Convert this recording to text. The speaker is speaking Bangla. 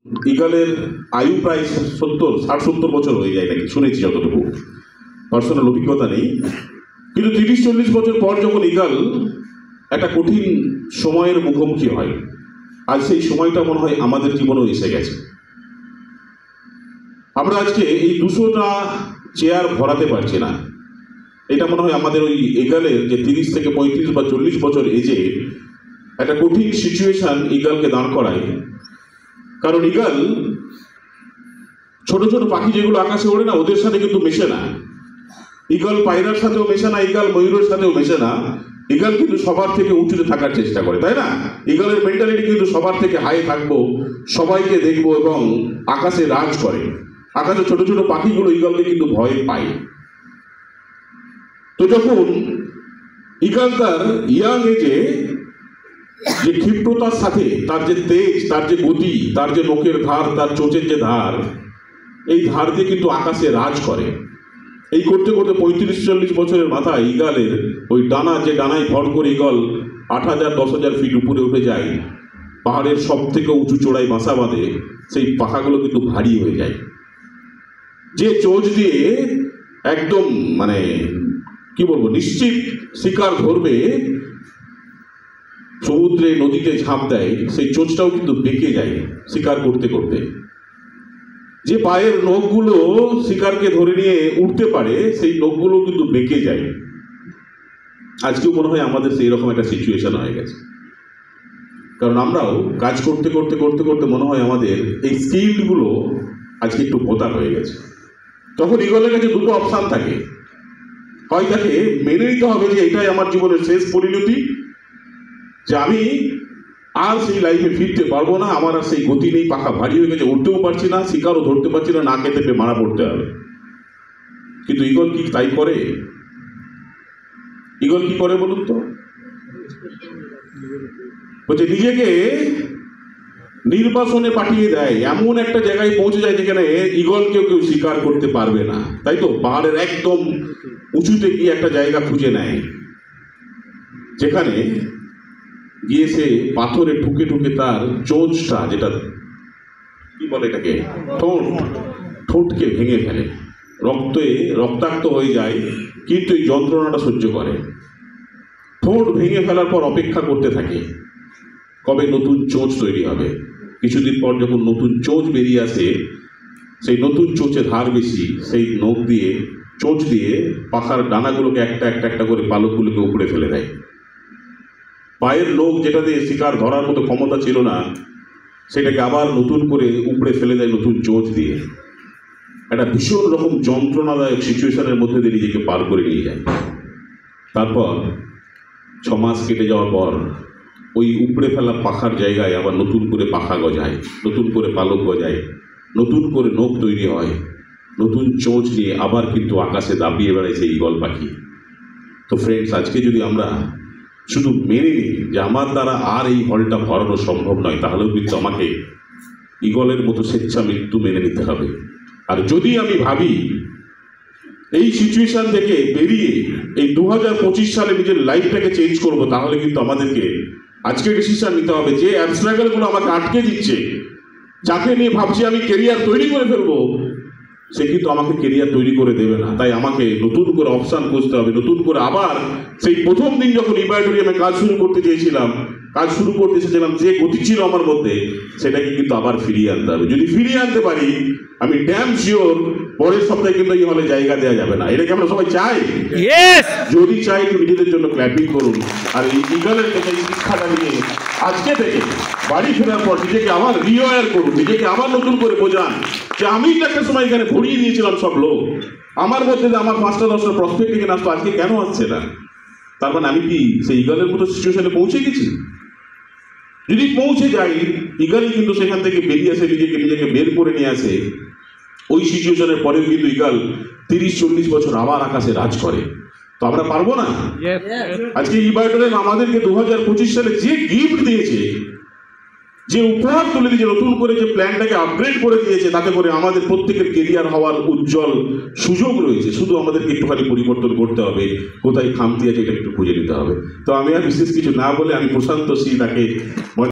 ইগলের আয়ু প্রায় 60-70 বছর হয়ে যায় নাকি, শুনেছি যতটুকু, পার্সোনাল অভিজ্ঞতা নেই। কিন্তু 30-40 বছর পর যখন ইগল একটা কঠিন সময়ের মুখোমুখি হয়, আজ সেই সময়টা মনে হয় আমাদের জীবনেও এসে গেছে। আমরা আজকে এই 200টা চেয়ার ভরাতে পারছি না। এটা মনে হয় আমাদের ওই ইগলের যে 30 থেকে 35 বা 40 বছর এজে একটা কঠিন সিচুয়েশন ইগলকে দাঁড় করায়। কারণ ইগল ছোট ছোট পাখি যেগুলো আকাশে ওড়ে না, ওদের সাথে কিন্তু মেশে না। ইগল পায়রার সাথেও মেশে না, ইগল ময়ূরের সাথেও মেশে না। ইগল কিন্তু সবার থেকে উঁচুতে থাকার চেষ্টা করে, তাই না? ইগলের মেন্টালিটি কিন্তু সবার থেকে হাই থাকবো, সবাইকে দেখবো এবং আকাশে রাজ করে। আকাশে ছোট ছোট পাখিগুলো ইগলকে কিন্তু ভয় পায়। তো যখন ইগল তার ইয়াং এজে যে ক্ষিপ্রতার সাথে তার যে তেজ, তার যে গতি, তার যে নখের ধার, তার চোচের যে ধার, এই ধার দিয়ে কিন্তু আকাশে রাজ করে। এই করতে করতে 35-40 বছরের মাথায় ইগলের ওই ডানা, যে ডানায় ভর করে ইগল 8000-10,000 ফিট উপরে উঠে যায়, পাহাড়ের সব থেকে উঁচু চূড়ায় বাসা বাঁধে, সেই পাখাগুলো কিন্তু ভারী হয়ে যায়। যে চোঁচ দিয়ে একদম মানে কি বলবো, নিশ্চিত শিকার ধরবে, সমুদ্রে নদীতে ঝাঁপ দেয়, সেই চোঁচটাও কিন্তু বেঁকে যায় শিকার করতে করতে। যে পায়ের নখগুলো শিকারকে ধরে নিয়ে উঠতে পারে, সেই নখগুলো কিন্তু বেঁকে যায়। আজকেও মনে হয় আমাদের সেই রকম একটা সিচুয়েশন হয়ে গেছে। কারণ আমরাও কাজ করতে করতে করতে করতে মনে হয় আমাদের এই স্কিলগুলো আজকে একটু ভোতা হয়ে গেছে। তখন ইগলের কাছে দুটো অপশান থাকে, হয় তাকে মেনে নিতে হবে যে এটাই আমার জীবনের শেষ পরিণতি, যে আমি আর সেই লাইফে ফিরতে পারবো না, আমার আর সেই গতি নেই, পাখা ভারী হয়ে গেছে, উঠতেও পারছি না, শিকারও ধরতে পারছি না, না খেতে পেয়ে মারা পড়তে হবে। কিন্তু ইগল কি তাই করে? ইগল কি করে বলুন তো? বলছে নিজেকে নির্বাসনে পাঠিয়ে দেয়, এমন একটা জায়গায় পৌঁছে যায় যেখানে ইগলকেও কেউ শিকার করতে পারবে না, তাই তো? পাহাড়ের একদম উঁচুতে গিয়ে একটা জায়গা খুঁজে নেয়, যেখানে গিয়ে সে পাথরে ঠুকে ঠুকে তার চোঁচটা, যেটা কি বলে এটাকে, ঠোঁটকে ভেঙে ফেলে, রক্তাক্ত হয়ে যায়, কিন্তু এই যন্ত্রণাটা সহ্য করে। ঠোঁট ভেঙে ফেলার পর অপেক্ষা করতে থাকে কবে নতুন চোঁচ তৈরি হবে। কিছুদিন পর যখন নতুন চোঁচ বেরিয়ে আসে, সেই নতুন চোঁচে ধার বেশি, সেই নখ দিয়ে, চোঁচ দিয়ে পাখার ডানাগুলোকে একটা একটা একটা করে পালকগুলোকে উপড়ে ফেলে দেয়। পায়ের নখ যেটা দিয়ে শিকার ধরার মতো ক্ষমতা ছিল না, সেটাকে আবার নতুন করে উপড়ে ফেলে দেয় নতুন চোঁচ দিয়ে। একটা ভীষণ রকম যন্ত্রণাদায়ক সিচুয়েশনের মধ্যে দিয়ে নিজেকে পার করে নিয়ে যায়। তারপর 6 মাস কেটে যাওয়ার পর ওই উপড়ে ফেলা পাখার জায়গায় আবার নতুন করে পাখা গজায়, নতুন করে পালক গজায়, নতুন করে নখ তৈরি হয়, নতুন চোঁচ নিয়ে আবার কিন্তু আকাশে দাপিয়ে বেড়ায় সেই ইগল পাখি। তো ফ্রেন্ডস, আজকে যদি আমরা শুধু মেনে নিই যে আমার দ্বারা আর এই হলটা ভরানো সম্ভব নয়, তাহলেও কিন্তু আমাকে ইগলের মতো স্বেচ্ছা মৃত্যু মেনে নিতে হবে। আর যদি আমি ভাবি এই সিচুয়েশন থেকে বেরিয়ে এই 2025 সালে নিজের লাইফটাকে চেঞ্জ করব, তাহলে কিন্তু আমাদেরকে আজকে ডিসিশন নিতে হবে যে অ্যাবস্ট্রাগলগুলো আমাকে আটকে দিচ্ছে, যাকে নিয়ে ভাবছি আমি কেরিয়ার তৈরি করে ফেলবো, সে কিন্তু আমাকে কেরিয়ার তৈরি করে দেবে না। তাই আমাকে নতুন করে অপশান খুঁজতে হবে, নতুন করে আবার সেই প্রথম দিন যখন ইবায়োটোরিয়ামে কাজ শুরু করতে চেয়েছিলাম, কাজ শুরু করতে এসেছিলাম, যে গতি ছিল আমার মধ্যে, সেটাকে কিন্তু আবার ফিরিয়ে আনতে হবে। যদি ফিরিয়ে আনতে পারি, আমি ড্যাম শিওর পরের সপ্তাহে কিন্তু এই হলে জায়গা দেওয়া যাবে না। এটাকে আমরা সবাই চাই? যদি চাই একটু নিজেদের জন্য ক্ল্যাপিং করুন। আর এই ইগলের থেকে এই শিক্ষাটা নিয়ে আজকে থেকে বাড়ি ফেরার পর নিজেকে আবার রিওয়ার করুন, নিজেকে আবার নতুন করে বোঝান যে আমি একটা সময় এখানে ভরিয়ে দিয়েছিলাম সব লোক, আমার মধ্যে আমার 5টা-10টা প্রসপেক্ট এখানে আসতো, আজকে কেন আসছে না? তার মানে আমি কি সেই ইগলের মতো সিচুয়েশনে পৌঁছে গেছি? যদি পৌঁছে যাই, ইগলই কিন্তু সেখান থেকে বেরিয়ে আসে, নিজেকে বের করে নিয়ে আসে। ওই সিচুয়েশনের পরেও কিন্তু ইগল 30-40 বছর আবার আকাশে রাজ করে। তো আমরা পারবো না? আজকে ইবায়োটোরিয়াম আমাদেরকে 2025 সালে যে গিফট দিয়েছে, যে উপহার তুলে দিয়েছে, নতুন করে যে প্ল্যানটাকে আপগ্রেড করে দিয়েছে, তাতে করে আমাদের প্রত্যেকের কেরিয়ার হওয়ার উজ্জ্বল সুযোগ রয়েছে। শুধু আমাদেরকে একটুখানি পরিবর্তন করতে হবে, কোথায় খামতি আছে এটা একটু খুঁজে নিতে হবে। তো আমি আর বিশেষ কিছু না বলে আমি প্রশান্ত সিং তাকে